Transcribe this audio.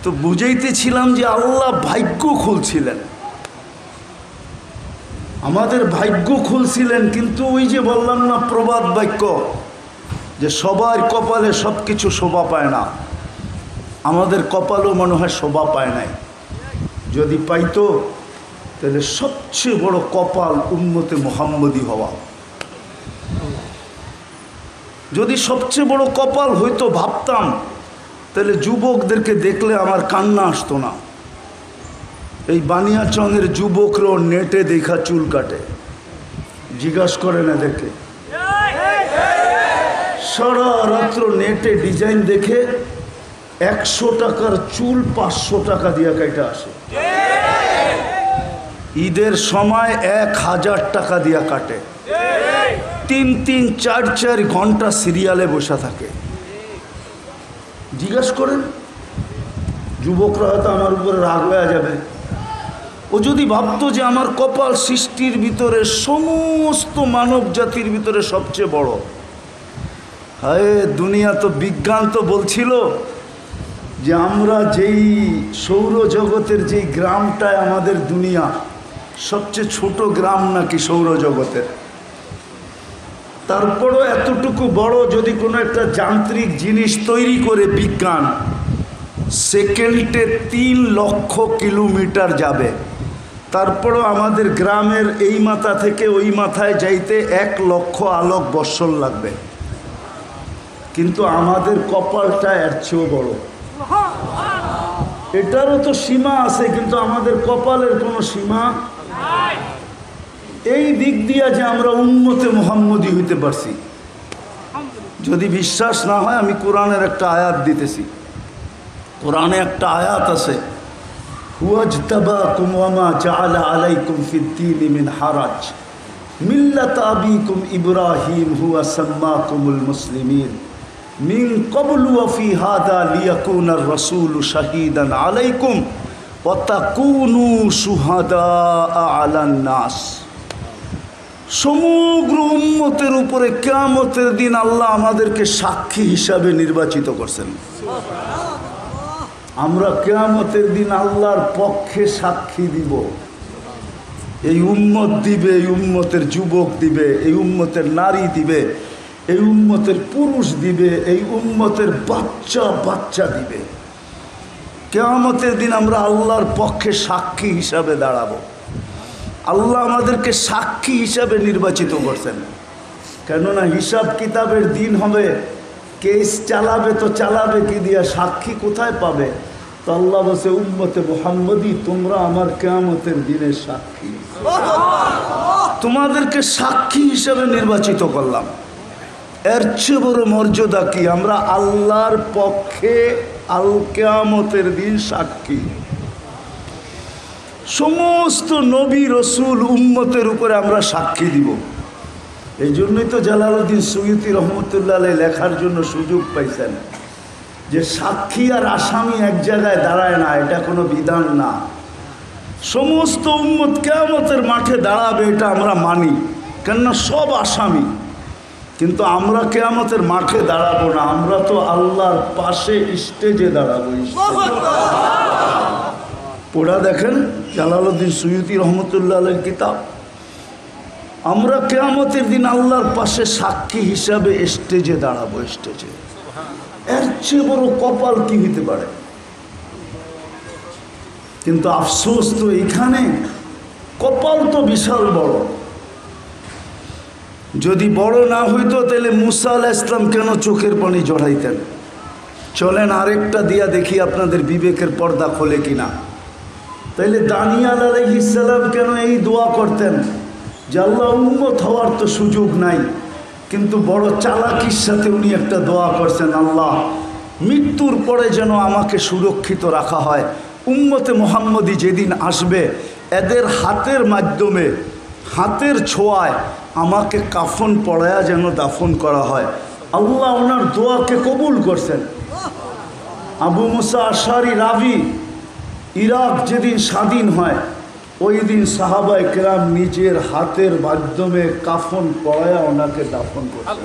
তো বুঝাইতেছিলাম যে আল্লাহ ভাগ্য খুলছিলেন, আমাদের ভাগ্য খুলছিলেন। কিন্তু ওই যে বললাম না প্রবাদ বাক্য, যে সবার কপালে সব কিছু শোভা পায় না, আমাদের কপালও মনে হয় শোভা পায় নাই। যদি পাইতো তাহলে সবচেয়ে বড় কপাল উম্মতে মুহাম্মদী হওয়া। যদি সবচেয়ে বড় কপাল হইতো ভাবতাম, তাহলে যুবকদেরকে দেখলে আমার কান্না আসতো না। এই বানিয়াচংয়ের যুবকরাও নেটে দেখা চুল কাটে, জিজ্ঞাসা করে না দেখে, সারা রাত্র নেটে ডিজাইন দেখে 100 টাকার চুল 500 টাকা দিয়া কাইটা আসে। ঈদের সময় 1000 টাকা দিয়া কাটে, 3-3, 4-4 ঘন্টা সিরিয়ালে বসে থাকে। জিজ্ঞাসা করেন, যুবকরা হয়তো আমার উপরে রাগ হয়ে যাবে। ও যদি ভাবতো যে আমার কপাল সৃষ্টির ভিতরে সমস্ত মানব জাতির ভিতরে সবচেয়ে বড়। হায় দুনিয়া, তো বিজ্ঞান তো বলছিল যে আমরা যেই সৌরজগতের যেই গ্রামটায় আমাদের দুনিয়া, সবচেয়ে ছোট গ্রাম নাকি সৌরজগতের। তারপরও এতটুকু বড় যদি কোনো একটা যান্ত্রিক জিনিস তৈরি করে বিজ্ঞান, সেকেন্ডে 3 লক্ষ কিলোমিটার যাবে। তারপরও আমাদের গ্রামের এই মাথা থেকে ওই মাথায় যাইতে 1 লক্ষ আলোক বৎসর লাগবে। কিন্তু আমাদের কপালটা এর চেয়েও বড়। এটারও তো সীমা আছে, কিন্তু আমাদের কপালের কোনো সীমা নাই। এই দিক দিয়া যে আমরা উম্মতে মুহাম্মদী হইতে পারছি। যদি বিশ্বাস না হয়, আমি কোরআনের একটা আয়াত দিতেছি। কোরআনে একটা আয়াত আছে, হুয়াজতাবাকুম ওয়ামা জাআলা আলাইকুম ফিদ-দীনি মিন হারাজ মিল্লাত আবিকুম ইব্রাহিম হুয়া সাম্মাকুমুল মুসলিমিন মিন ক্বাবলু ওয়া ফি হাদা লিয়াকুনার রাসূলু শাহীদান আলাইকুম ওয়া তাকুনু শুহাদা আলান নাস। সমগ্র উম্মতের উপরে কিয়ামতের দিন আল্লাহ আমাদেরকে সাক্ষী হিসাবে নির্বাচিত করছেন। আমরা কিয়ামতের দিন আল্লাহর পক্ষে সাক্ষী দিব। এই উম্মত দিবে, এই উম্মতের যুবক দিবে, এই উম্মতের নারী দিবে, এই উম্মতের পুরুষ দিবে, এই উম্মতের বাচ্চা বাচ্চা দিবে। কিয়ামতের দিন আমরা আল্লাহর পক্ষে সাক্ষী হিসাবে দাঁড়াবো। আল্লাহ আমাদেরকে সাক্ষী হিসাবে নির্বাচিত করছেন। কেননা হিসাব কিতাবের দিন হবে, কেস চালাবে তো চালাবে কি দিয়া, সাক্ষী কোথায় পাবে? তো আল্লাহ বলছে, উম্মতে মুহাম্মদী তোমরা আমার কিয়ামতের দিনের সাক্ষী। তোমাদেরকে সাক্ষী হিসাবে নির্বাচিত করলাম। এর চেয়ে বড় মর্যাদা কি? আমরা আল্লাহর পক্ষে কিয়ামতের দিন সাক্ষী। সমস্ত নবী রসুল উম্মতের উপরে আমরা সাক্ষী দিব। এই জন্যই তো জালালউদ্দিন সুয়ুতী রহমতুল্লাহ আলাইহি লেখার জন্য সুযোগ পাইছেন যে সাক্ষী আর আসামি এক জায়গায় দাঁড়ায় না, এটা কোনো বিধান না। সমস্ত উম্মত কিয়ামতের মাঠে দাঁড়াবে, এটা আমরা মানি, কেননা সব আসামি। কিন্তু আমরা কিয়ামতের মাঠে দাঁড়াবো না, আমরা তো আল্লাহর পাশে স্টেজে দাঁড়াবো। পড়া দেখেন জালালউদ্দিন সুয়ুতী রহমতুল্লাহ আলাইহির কিতাব। আমরা কিয়ামতের দিন আল্লাহর পাশে সাক্ষী হিসাবে স্টেজে দাঁড়াবো, স্টেজে। এর চেয়ে বড় কপাল কি হইতে পারে? কিন্তু আফসোস তো এইখানে, কপাল তো বিশাল বড়। যদি বড় না হইতো তাহলে মুসা আলাইহিস সালাম কেন চোখের পানি জড়াইতেন? চলেন আরেকটা দিয়া দেখি আপনাদের বিবেকের পর্দা খোলে কিনা। তাইলে দানিয়াল আলাইহিস সালাম কেন এই দোয়া করতেন যে আল্লাহ উম্মত হওয়ার তো সুযোগ নাই, কিন্তু বড় চালাকির সাথে উনি একটা দোয়া করছেন, আল্লাহ মৃত্যুর পরে যেন আমাকে সুরক্ষিত রাখা হয়। উম্মতে মুহাম্মদী যেদিন আসবে, এদের হাতের মাধ্যমে, হাতের ছোঁয়ায় আমাকে কাফন পড়ায়া যেন দাফন করা হয়। আল্লাহ ওনার দোয়াকে কবুল করছেন। আবু মুসা আশআরী রাবি, ইরাক যেদিন স্বাধীন হয়, ওই দিন সাহাবায়ে কেরাম নিজের হাতের মাধ্যমে কাফন পড়ায়া ওনাকে দাফন করছেন।